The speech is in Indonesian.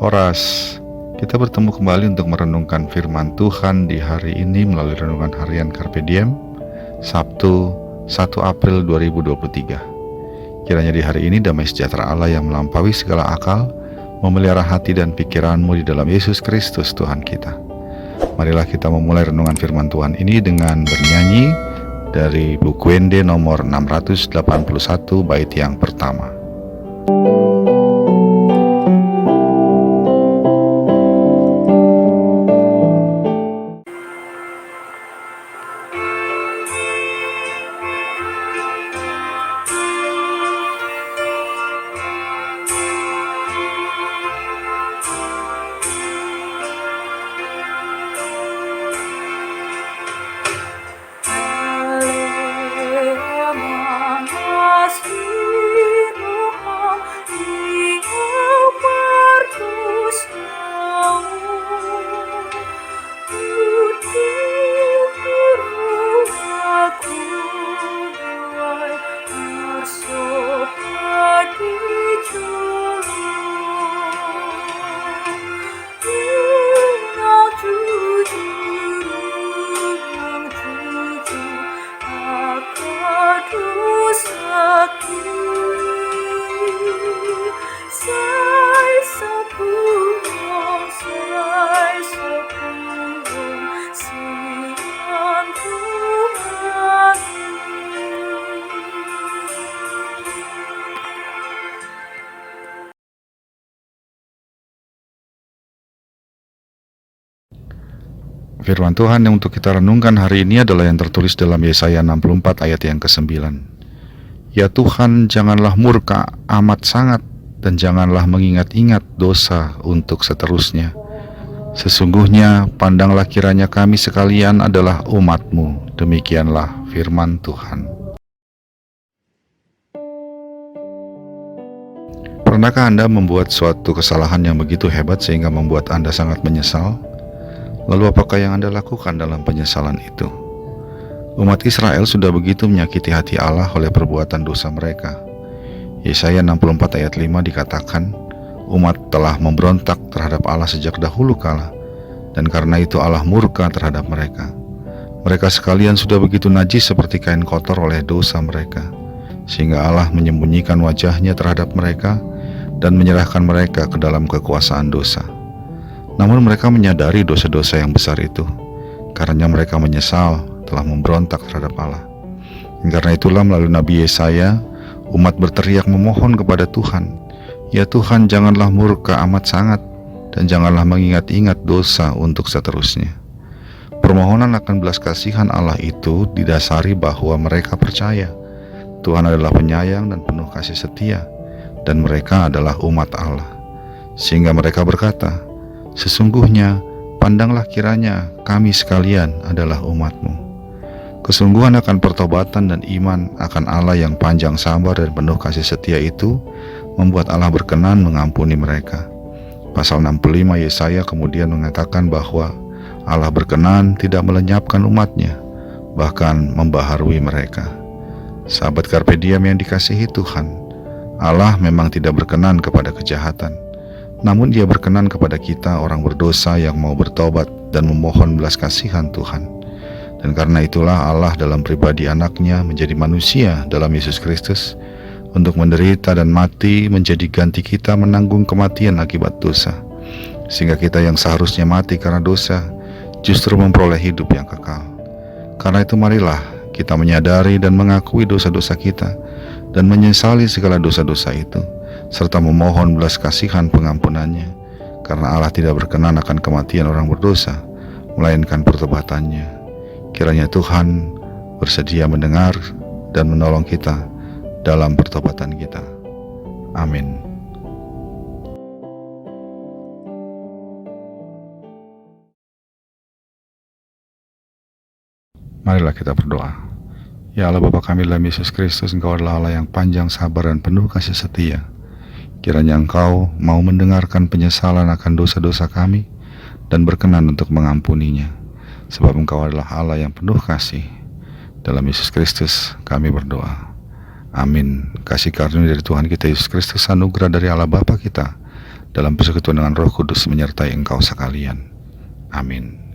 Horas, kita bertemu kembali untuk merenungkan firman Tuhan di hari ini melalui renungan harian Carpe Diem, Sabtu 1 April 2023. Kiranya di hari ini damai sejahtera Allah yang melampaui segala akal memelihara hati dan pikiranmu di dalam Yesus Kristus Tuhan kita. Marilah kita memulai renungan firman Tuhan ini dengan bernyanyi dari buku Wende nomor 681 bait yang pertama. Firman Tuhan yang untuk kita renungkan hari ini adalah yang tertulis dalam Yesaya 64 ayat yang ke-9. Ya Tuhan, janganlah murka amat sangat, dan janganlah mengingat-ingat dosa untuk seterusnya. Sesungguhnya pandanglah kiranya kami sekalian adalah umat-Mu. Demikianlah firman Tuhan. Pernahkah Anda membuat suatu kesalahan yang begitu hebat sehingga membuat Anda sangat menyesal? Lalu apakah yang Anda lakukan dalam penyesalan itu? Umat Israel sudah begitu menyakiti hati Allah oleh perbuatan dosa mereka. Yesaya 64 ayat 5 dikatakan, umat telah memberontak terhadap Allah sejak dahulu kala, dan karena itu Allah murka terhadap mereka. Mereka sekalian sudah begitu najis seperti kain kotor oleh dosa mereka, sehingga Allah menyembunyikan wajahnya terhadap mereka dan menyerahkan mereka ke dalam kekuasaan dosa. Namun mereka menyadari dosa-dosa yang besar itu, karena mereka menyesal telah memberontak terhadap Allah. Dan karena itulah melalui Nabi Yesaya, umat berteriak memohon kepada Tuhan, ya Tuhan, janganlah murka amat sangat, dan janganlah mengingat-ingat dosa untuk seterusnya. Permohonan akan belas kasihan Allah itu didasari bahwa mereka percaya Tuhan adalah penyayang dan penuh kasih setia, dan mereka adalah umat Allah. Sehingga mereka berkata, sesungguhnya pandanglah kiranya kami sekalian adalah umat-Mu. Kesungguhan akan pertobatan dan iman akan Allah yang panjang sabar dan penuh kasih setia itu membuat Allah berkenan mengampuni mereka. Pasal 65 Yesaya kemudian mengatakan bahwa Allah berkenan tidak melenyapkan umat-Nya, bahkan membaharui mereka. Sahabat Carpe Diem yang dikasihi Tuhan, Allah memang tidak berkenan kepada kejahatan, namun Dia berkenan kepada kita orang berdosa yang mau bertobat dan memohon belas kasihan Tuhan. Dan karena itulah Allah dalam pribadi anaknya menjadi manusia dalam Yesus Kristus untuk menderita dan mati menjadi ganti kita menanggung kematian akibat dosa, sehingga kita yang seharusnya mati karena dosa justru memperoleh hidup yang kekal. Karena itu marilah kita menyadari dan mengakui dosa-dosa kita dan menyesali segala dosa-dosa itu, serta memohon belas kasihan pengampunannya, karena Allah tidak berkenan akan kematian orang berdosa, melainkan pertobatannya. Kiranya Tuhan bersedia mendengar dan menolong kita dalam pertobatan kita. Amin. Marilah kita berdoa. Ya Allah Bapa kami dalam Yesus Kristus, Engkau adalah Allah yang panjang sabar dan penuh kasih setia. Kiranya Engkau mau mendengarkan penyesalan akan dosa-dosa kami dan berkenan untuk mengampuninya, sebab Engkau adalah Allah yang penuh kasih. Dalam Yesus Kristus kami berdoa. Amin. Kasih karunia dari Tuhan kita Yesus Kristus, anugerah dari Allah Bapa kita, dalam persekutuan dengan Roh Kudus menyertai engkau sekalian. Amin.